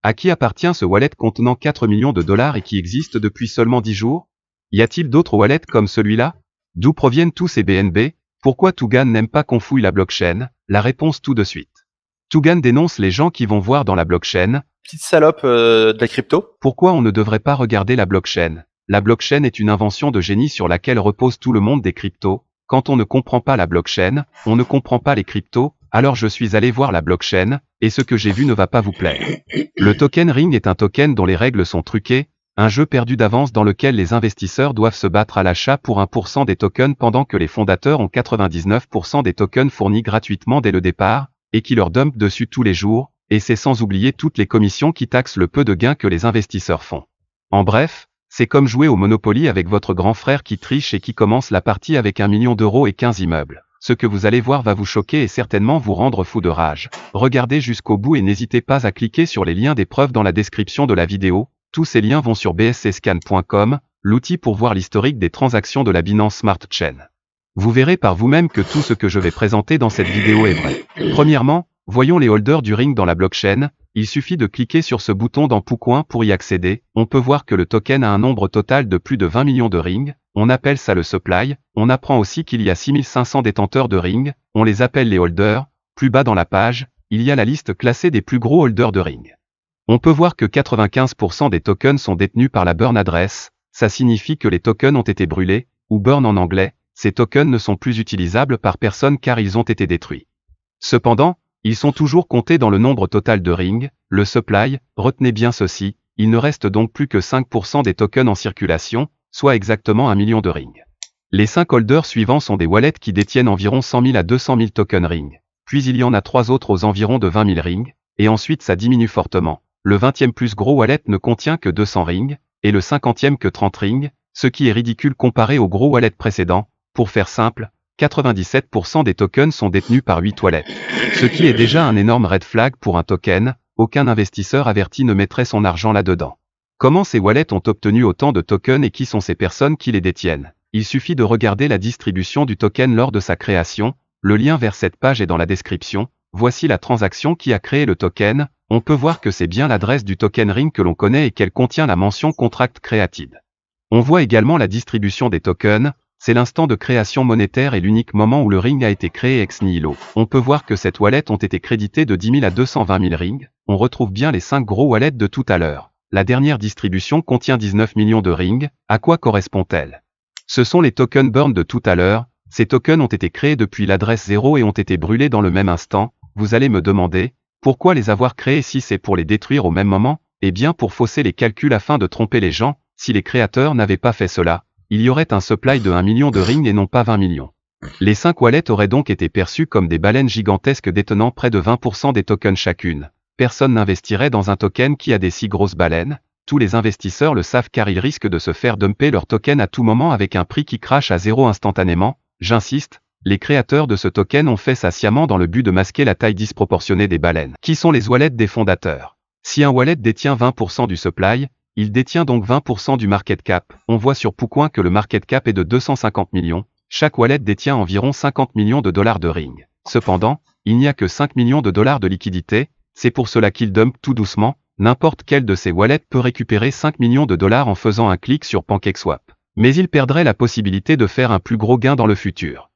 À qui appartient ce wallet contenant 4 millions de dollars et qui existe depuis seulement 10 jours? Y a-t-il d'autres wallets comme celui-là? D'où proviennent tous ces BNB? Pourquoi Tougan n'aime pas qu'on fouille la blockchain? La réponse tout de suite. Tougan dénonce les gens qui vont voir dans la blockchain. Petite salope de la crypto. Pourquoi on ne devrait pas regarder la blockchain? La blockchain est une invention de génie sur laquelle repose tout le monde des cryptos. Quand on ne comprend pas la blockchain, on ne comprend pas les cryptos, alors je suis allé voir la blockchain, et ce que j'ai vu ne va pas vous plaire. Le token Ring est un token dont les règles sont truquées, un jeu perdu d'avance dans lequel les investisseurs doivent se battre à l'achat pour 1% des tokens pendant que les fondateurs ont 99% des tokens fournis gratuitement dès le départ, et qui leur dumpent dessus tous les jours, et c'est sans oublier toutes les commissions qui taxent le peu de gains que les investisseurs font. En bref, c'est comme jouer au Monopoly avec votre grand frère qui triche et qui commence la partie avec 1 million d'euros et 15 immeubles. Ce que vous allez voir va vous choquer et certainement vous rendre fou de rage. Regardez jusqu'au bout et n'hésitez pas à cliquer sur les liens des preuves dans la description de la vidéo. Tous ces liens vont sur bscscan.com, l'outil pour voir l'historique des transactions de la Binance Smart Chain. Vous verrez par vous-même que tout ce que je vais présenter dans cette vidéo est vrai. Premièrement, voyons les holders du Ring dans la blockchain. Il suffit de cliquer sur ce bouton dans Poucoin pour y accéder. On peut voir que le token a un nombre total de plus de 20 millions de Ring. On appelle ça le supply. On apprend aussi qu'il y a 6500 détenteurs de Ring. On les appelle les holders. Plus bas dans la page, il y a la liste classée des plus gros holders de Ring. On peut voir que 95% des tokens sont détenus par la burn address. Ça signifie que les tokens ont été brûlés, ou burn en anglais. Ces tokens ne sont plus utilisables par personne car ils ont été détruits. Cependant, ils sont toujours comptés dans le nombre total de Ring, le supply. Retenez bien ceci, il ne reste donc plus que 5% des tokens en circulation, soit exactement 1 million de Ring. Les 5 holders suivants sont des wallets qui détiennent environ 100 000 à 200 000 tokens Ring. Puis il y en a 3 autres aux environs de 20 000 Ring, et ensuite ça diminue fortement. Le 20e plus gros wallet ne contient que 200 Ring, et le 50e que 30 Ring, ce qui est ridicule comparé au gros wallet précédent. Pour faire simple, 97% des tokens sont détenus par 8 wallets. Ce qui est déjà un énorme red flag pour un token, aucun investisseur averti ne mettrait son argent là-dedans. Comment ces wallets ont obtenu autant de tokens et qui sont ces personnes qui les détiennent? Il suffit de regarder la distribution du token lors de sa création, le lien vers cette page est dans la description. Voici la transaction qui a créé le token. On peut voir que c'est bien l'adresse du token Ring que l'on connaît et qu'elle contient la mention Contract Created. On voit également la distribution des tokens. C'est l'instant de création monétaire et l'unique moment où le Ring a été créé ex nihilo. On peut voir que cette wallet ont été créditées de 10 000 à 220 000 Ring. On retrouve bien les 5 gros wallets de tout à l'heure. La dernière distribution contient 19 millions de Ring. À quoi correspond-elle? Ce sont les tokens burn de tout à l'heure. Ces tokens ont été créés depuis l'adresse 0 et ont été brûlés dans le même instant. Vous allez me demander, pourquoi les avoir créés si c'est pour les détruire au même moment? Eh bien pour fausser les calculs afin de tromper les gens. Si les créateurs n'avaient pas fait cela, il y aurait un supply de 1 million de Ring et non pas 20 millions. Les 5 wallets auraient donc été perçus comme des baleines gigantesques détenant près de 20% des tokens chacune. Personne n'investirait dans un token qui a des si grosses baleines. Tous les investisseurs le savent car ils risquent de se faire dumper leur token à tout moment avec un prix qui crache à zéro instantanément. J'insiste, les créateurs de ce token ont fait ça sciemment dans le but de masquer la taille disproportionnée des baleines. Qui sont les wallets des fondateurs? Si un wallet détient 20% du supply, il détient donc 20% du market cap. On voit sur Poucoin que le market cap est de 250 millions. Chaque wallet détient environ 50 millions de dollars de Ring. Cependant, il n'y a que 5 millions de dollars de liquidité. C'est pour cela qu'ils dumpent tout doucement. N'importe quel de ces wallets peut récupérer 5 millions de dollars en faisant un clic sur PancakeSwap. Mais il perdrait la possibilité de faire un plus gros gain dans le futur.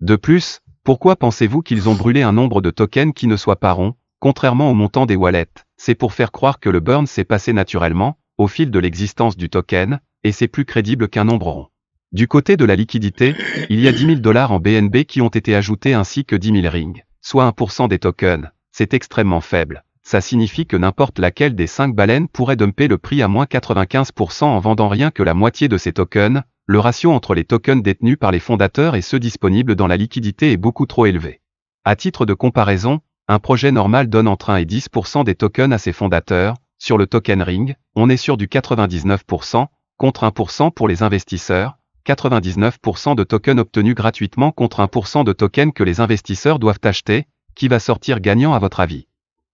De plus, pourquoi pensez-vous qu'ils ont brûlé un nombre de tokens qui ne soit pas rond? Contrairement au montant des wallets, c'est pour faire croire que le burn s'est passé naturellement, au fil de l'existence du token, et c'est plus crédible qu'un nombre rond. Du côté de la liquidité, il y a 10 000 dollars en BNB qui ont été ajoutés ainsi que 10 000 Ring, soit 1% des tokens. C'est extrêmement faible. Ça signifie que n'importe laquelle des 5 baleines pourrait dumper le prix à moins 95% en vendant rien que la moitié de ces tokens. Le ratio entre les tokens détenus par les fondateurs et ceux disponibles dans la liquidité est beaucoup trop élevé. À titre de comparaison, un projet normal donne entre 1 et 10% des tokens à ses fondateurs. Sur le token Ring, on est sur du 99%, contre 1% pour les investisseurs, 99% de tokens obtenus gratuitement contre 1% de tokens que les investisseurs doivent acheter. Qui va sortir gagnant à votre avis?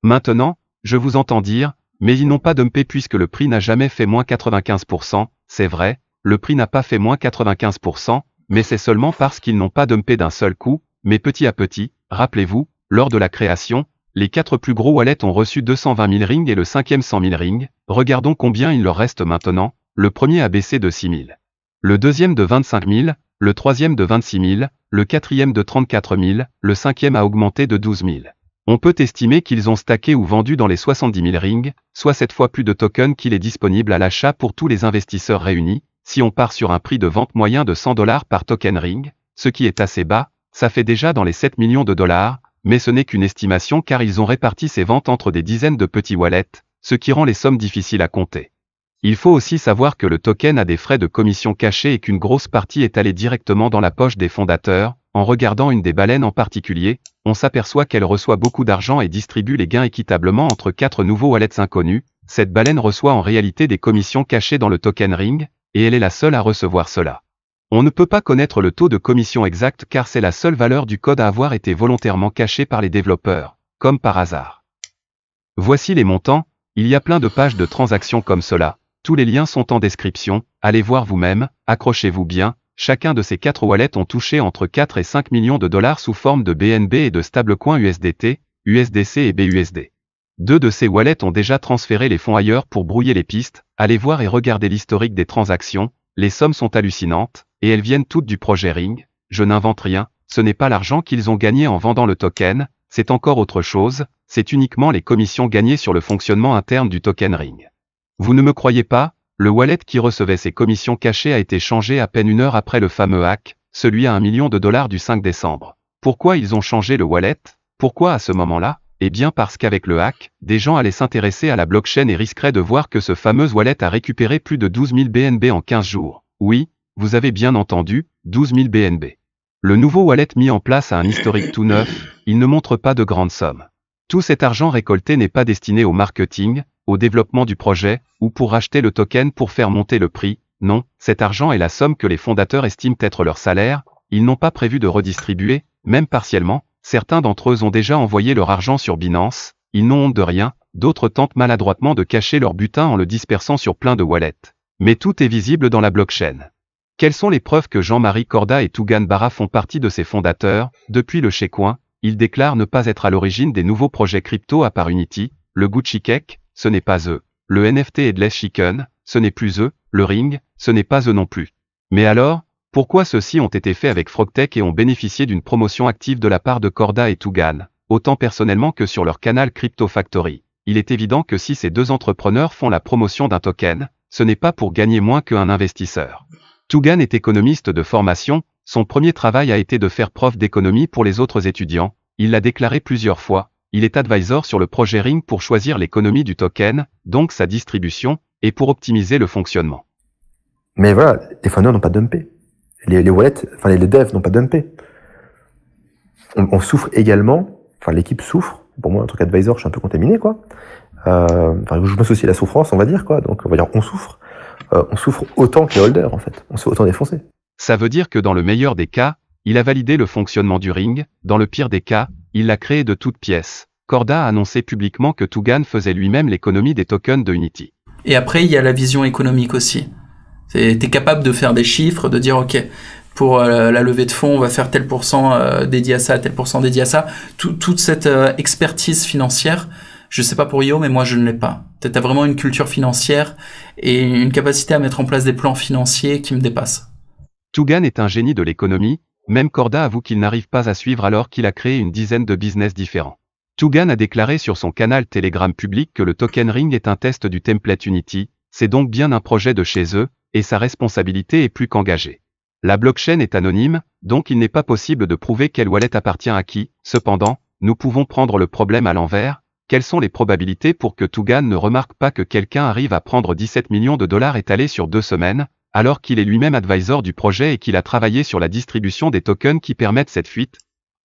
Maintenant, je vous entends dire, mais ils n'ont pas dumpé puisque le prix n'a jamais fait moins 95%, c'est vrai, le prix n'a pas fait moins 95%, mais c'est seulement parce qu'ils n'ont pas dumpé d'un seul coup, mais petit à petit. Rappelez-vous, lors de la création, Les 4 plus gros wallets ont reçu 220 000 rings et le 5e 100 000 rings. Regardons combien il leur reste maintenant. Le premier a baissé de 6 000. Le deuxième de 25 000, le troisième de 26 000, le quatrième de 34 000, le cinquième a augmenté de 12 000. On peut estimer qu'ils ont stacké ou vendu dans les 70 000 rings, soit 7 fois plus de tokens qu'il est disponible à l'achat pour tous les investisseurs réunis. Si on part sur un prix de vente moyen de 100 $ par token ring, ce qui est assez bas, ça fait déjà dans les 7 millions de dollars, mais ce n'est qu'une estimation car ils ont réparti ces ventes entre des dizaines de petits wallets, ce qui rend les sommes difficiles à compter. Il faut aussi savoir que le token a des frais de commission cachés et qu'une grosse partie est allée directement dans la poche des fondateurs. En regardant une des baleines en particulier, on s'aperçoit qu'elle reçoit beaucoup d'argent et distribue les gains équitablement entre 4 nouveaux wallets inconnus. Cette baleine reçoit en réalité des commissions cachées dans le token ring, et elle est la seule à recevoir cela. On ne peut pas connaître le taux de commission exact car c'est la seule valeur du code à avoir été volontairement cachée par les développeurs, comme par hasard. Voici les montants, il y a plein de pages de transactions comme cela, tous les liens sont en description, allez voir vous-même, accrochez-vous bien, chacun de ces 4 wallets ont touché entre 4 et 5 millions de dollars sous forme de BNB et de stablecoins USDT, USDC et BUSD. 2 de ces wallets ont déjà transféré les fonds ailleurs pour brouiller les pistes, allez voir et regardez l'historique des transactions, les sommes sont hallucinantes, et elles viennent toutes du projet Ring. Je n'invente rien, ce n'est pas l'argent qu'ils ont gagné en vendant le token, c'est encore autre chose, c'est uniquement les commissions gagnées sur le fonctionnement interne du token Ring. Vous ne me croyez pas? Le wallet qui recevait ces commissions cachées a été changé à peine 1 heure après le fameux hack, celui à 1 million de dollars du 5 décembre. Pourquoi ils ont changé le wallet? Pourquoi à ce moment-là? Eh bien parce qu'avec le hack, des gens allaient s'intéresser à la blockchain et risqueraient de voir que ce fameux wallet a récupéré plus de 12 000 BNB en 15 jours. Oui, vous avez bien entendu, 12 000 BNB. Le nouveau wallet mis en place a un historique tout neuf, il ne montre pas de grandes sommes. Tout cet argent récolté n'est pas destiné au marketing, au développement du projet, ou pour racheter le token pour faire monter le prix. Non, cet argent est la somme que les fondateurs estiment être leur salaire, ils n'ont pas prévu de redistribuer, même partiellement, certains d'entre eux ont déjà envoyé leur argent sur Binance, ils n'ont honte de rien, d'autres tentent maladroitement de cacher leur butin en le dispersant sur plein de wallets. Mais tout est visible dans la blockchain. Quelles sont les preuves que Jean-Marie Corda et Tougan Barra font partie de ses fondateurs? Depuis le Checkpoint, ils déclarent ne pas être à l'origine des nouveaux projets crypto à part Unity, le Gucci Cake, ce n'est pas eux. Le NFT Headless Chicken, ce n'est plus eux. Le Ring, ce n'est pas eux non plus. Mais alors, pourquoi ceux-ci ont été faits avec Frogtech et ont bénéficié d'une promotion active de la part de Corda et Tougan, autant personnellement que sur leur canal Crypto Factory? Il est évident que si ces deux entrepreneurs font la promotion d'un token, ce n'est pas pour gagner moins qu'un investisseur. Tougan est économiste de formation, son premier travail a été de faire prof d'économie pour les autres étudiants, il l'a déclaré plusieurs fois. Il est advisor sur le projet Ring pour choisir l'économie du token, donc sa distribution, et pour optimiser le fonctionnement. Mais voilà, les founders n'ont pas dumpé. Les wallets, enfin les devs n'ont pas dumpé. On souffre également, enfin l'équipe souffre, pour moi en tant qu'advisor je suis un peu contaminé quoi. Enfin je m'associe à la souffrance on va dire quoi, donc on va dire on souffre autant que les holders en fait, on se fait autant défoncer. Ça veut dire que dans le meilleur des cas, il a validé le fonctionnement du Ring, dans le pire des cas, il l'a créé de toutes pièces. Corda a annoncé publiquement que Tougan faisait lui-même l'économie des tokens de Unity. Et après, il y a la vision économique aussi. T'es capable de faire des chiffres, de dire, OK, pour la levée de fonds, on va faire tel pourcent dédié à ça, tel pourcent dédié à ça. Toute cette expertise financière, je sais pas pour Yo, mais moi, je ne l'ai pas. T'as vraiment une culture financière et une capacité à mettre en place des plans financiers qui me dépassent. Tougan est un génie de l'économie, même Corda avoue qu'il n'arrive pas à suivre alors qu'il a créé une dizaine de business différents. Tougan a déclaré sur son canal Telegram public que le token Ring est un test du template Unity, c'est donc bien un projet de chez eux, et sa responsabilité est plus qu'engagée. La blockchain est anonyme, donc il n'est pas possible de prouver quel wallet appartient à qui. Cependant, nous pouvons prendre le problème à l'envers. Quelles sont les probabilités pour que Tougan ne remarque pas que quelqu'un arrive à prendre 17 millions de dollars étalés sur 2 semaines, alors qu'il est lui-même advisor du projet et qu'il a travaillé sur la distribution des tokens qui permettent cette fuite?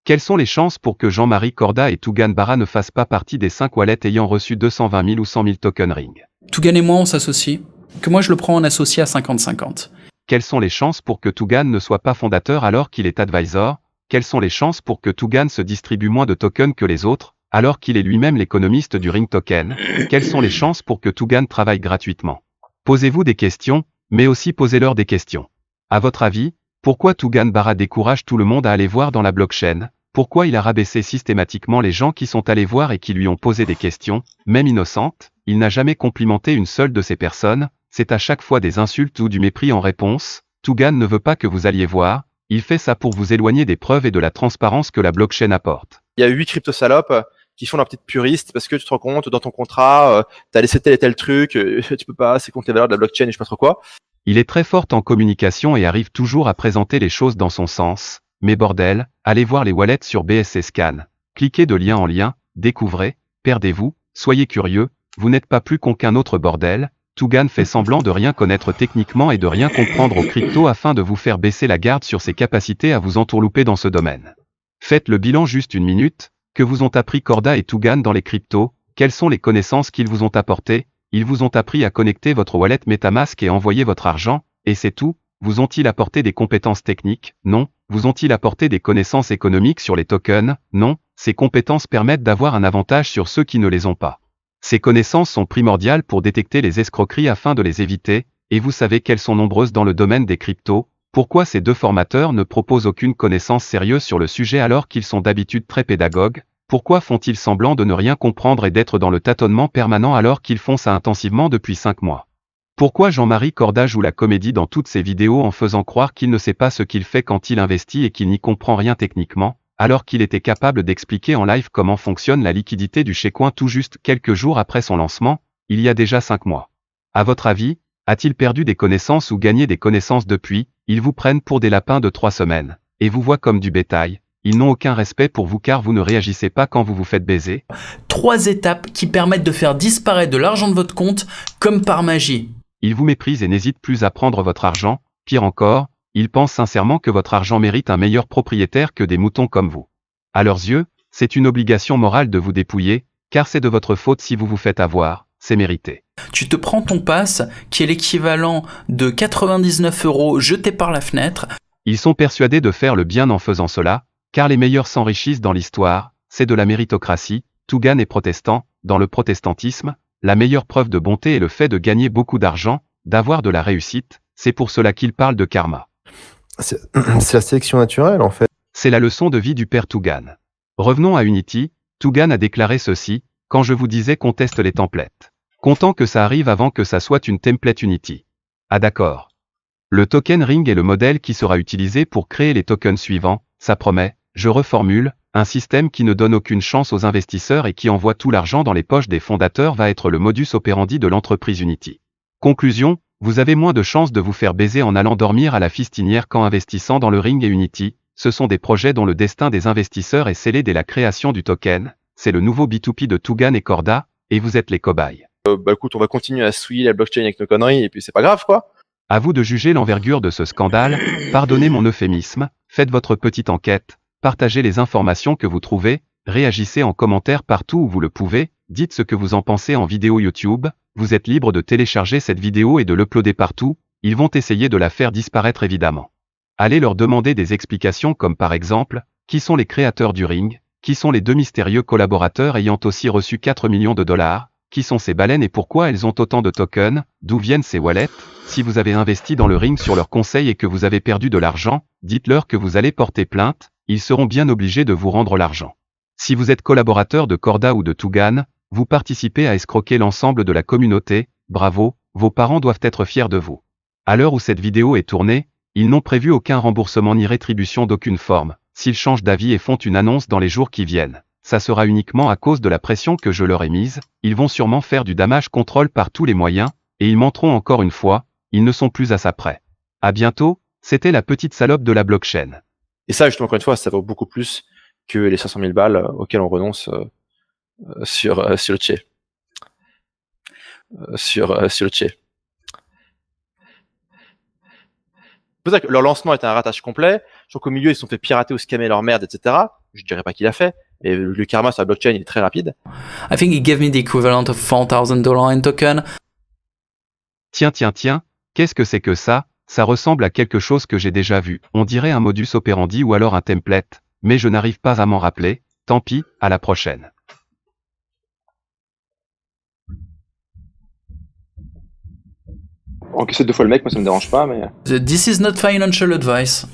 Quelles sont les chances pour que Jean-Marie Corda et Tougan Barra ne fassent pas partie des 5 wallets ayant reçu 220 000 ou 100 000 tokens Ring? Tougan et moi, on s'associe. Que moi, je le prends en associé à 50-50. Quelles sont les chances pour que Tougan ne soit pas fondateur alors qu'il est advisor? Quelles sont les chances pour que Tougan se distribue moins de tokens que les autres, alors qu'il est lui-même l'économiste du Ring Token? Quelles sont les chances pour que Tougan travaille gratuitement? Posez-vous des questions, mais aussi posez-leur des questions. À votre avis, pourquoi Tougan Barra décourage tout le monde à aller voir dans la blockchain? Pourquoi il a rabaissé systématiquement les gens qui sont allés voir et qui lui ont posé des questions, même innocentes? Il n'a jamais complimenté une seule de ces personnes, c'est à chaque fois des insultes ou du mépris en réponse. Tougan ne veut pas que vous alliez voir, il fait ça pour vous éloigner des preuves et de la transparence que la blockchain apporte. Il y a 8 crypto-salopes qui font leur petite puriste parce que tu te rends compte, dans ton contrat, t'as laissé tel et tel truc, tu peux pas, c'est contre les valeurs de la blockchain et je sais pas trop quoi. Il est très fort en communication et arrive toujours à présenter les choses dans son sens. Mais bordel, allez voir les wallets sur BSC Scan. Cliquez de lien en lien, découvrez, perdez-vous, soyez curieux, vous n'êtes pas plus con qu'un autre bordel. Tougan fait semblant de rien connaître techniquement et de rien comprendre aux cryptos afin de vous faire baisser la garde sur ses capacités à vous entourlouper dans ce domaine. Faites le bilan juste une minute, que vous ont appris Corda et Tougan dans les cryptos, quelles sont les connaissances qu'ils vous ont apportées? Ils vous ont appris à connecter votre wallet MetaMask et envoyer votre argent, et c'est tout. Vous ont-ils apporté des compétences techniques? Non. Vous ont-ils apporté des connaissances économiques sur les tokens? Non. Ces compétences permettent d'avoir un avantage sur ceux qui ne les ont pas. Ces connaissances sont primordiales pour détecter les escroqueries afin de les éviter, et vous savez qu'elles sont nombreuses dans le domaine des cryptos. Pourquoi ces deux formateurs ne proposent aucune connaissance sérieuse sur le sujet alors qu'ils sont d'habitude très pédagogues? Pourquoi font-ils semblant de ne rien comprendre et d'être dans le tâtonnement permanent alors qu'ils font ça intensivement depuis 5 mois? Pourquoi Jean-Marie Corda joue la comédie dans toutes ses vidéos en faisant croire qu'il ne sait pas ce qu'il fait quand il investit et qu'il n'y comprend rien techniquement, alors qu'il était capable d'expliquer en live comment fonctionne la liquidité du Shaycoin tout juste quelques jours après son lancement, il y a déjà 5 mois? À votre avis, a-t-il perdu des connaissances ou gagné des connaissances depuis? Ils vous prennent pour des lapins de 3 semaines, et vous voient comme du bétail. Ils n'ont aucun respect pour vous car vous ne réagissez pas quand vous vous faites baiser. 3 étapes qui permettent de faire disparaître de l'argent de votre compte comme par magie. Ils vous méprisent et n'hésitent plus à prendre votre argent. Pire encore, ils pensent sincèrement que votre argent mérite un meilleur propriétaire que des moutons comme vous. À leurs yeux, c'est une obligation morale de vous dépouiller, car c'est de votre faute si vous vous faites avoir, c'est mérité. Tu te prends ton pass, qui est l'équivalent de 99 € jetés par la fenêtre. Ils sont persuadés de faire le bien en faisant cela, car les meilleurs s'enrichissent dans l'histoire, c'est de la méritocratie. Tougan est protestant, dans le protestantisme, la meilleure preuve de bonté est le fait de gagner beaucoup d'argent, d'avoir de la réussite, c'est pour cela qu'il parle de karma. C'est la sélection naturelle, en fait. C'est la leçon de vie du père Tougan. Revenons à Unity, Tougan a déclaré ceci, quand je vous disais qu'on teste les templates. Content que ça arrive avant que ça soit une template Unity. Ah d'accord. Le token Ring est le modèle qui sera utilisé pour créer les tokens suivants, ça promet, je reformule, un système qui ne donne aucune chance aux investisseurs et qui envoie tout l'argent dans les poches des fondateurs va être le modus operandi de l'entreprise Unity. Conclusion, vous avez moins de chances de vous faire baiser en allant dormir à la fistinière qu'en investissant dans le Ring et Unity. Ce sont des projets dont le destin des investisseurs est scellé dès la création du token. C'est le nouveau B2P de Tougan et Corda, et vous êtes les cobayes. Écoute, on va continuer à souiller la blockchain avec nos conneries et puis c'est pas grave quoi. À vous de juger l'envergure de ce scandale, pardonnez mon euphémisme, faites votre petite enquête, partagez les informations que vous trouvez, réagissez en commentaire partout où vous le pouvez, dites ce que vous en pensez en vidéo YouTube, vous êtes libre de télécharger cette vidéo et de l'uploader partout, ils vont essayer de la faire disparaître évidemment. Allez leur demander des explications comme par exemple, qui sont les créateurs du Ring, qui sont les deux mystérieux collaborateurs ayant aussi reçu 4 millions de dollars, qui sont ces baleines et pourquoi elles ont autant de tokens, d'où viennent ces wallets. Si vous avez investi dans le Ring sur leurs conseils et que vous avez perdu de l'argent, dites-leur que vous allez porter plainte, ils seront bien obligés de vous rendre l'argent. Si vous êtes collaborateur de Corda ou de Tougan, vous participez à escroquer l'ensemble de la communauté, bravo, vos parents doivent être fiers de vous. À l'heure où cette vidéo est tournée, ils n'ont prévu aucun remboursement ni rétribution d'aucune forme. S'ils changent d'avis et font une annonce dans les jours qui viennent, ça sera uniquement à cause de la pression que je leur ai mise, ils vont sûrement faire du damage control par tous les moyens, et ils menteront encore une fois, ils ne sont plus à ça près. À bientôt, c'était la petite salope de la blockchain. Et ça, justement, encore une fois, ça vaut beaucoup plus que les 500 000 balles auxquelles on renonce sur le Tché. Sur le Tché. C'est pour ça que leur lancement était un ratage complet. Je trouve qu'au milieu, ils se sont fait pirater ou scammer leur merde, etc. Je dirais pas qui l'a fait. Et le karma sur la blockchain, il est très rapide. I think he gave me the equivalent of $4,000 in token. Tiens, qu'est-ce que c'est que ça? Ça ressemble à quelque chose que j'ai déjà vu. On dirait un modus operandi ou alors un template, mais je n'arrive pas à m'en rappeler. Tant pis, à la prochaine. Encaisser 2 fois le mec, moi ça me dérange pas, mais... This is not financial advice.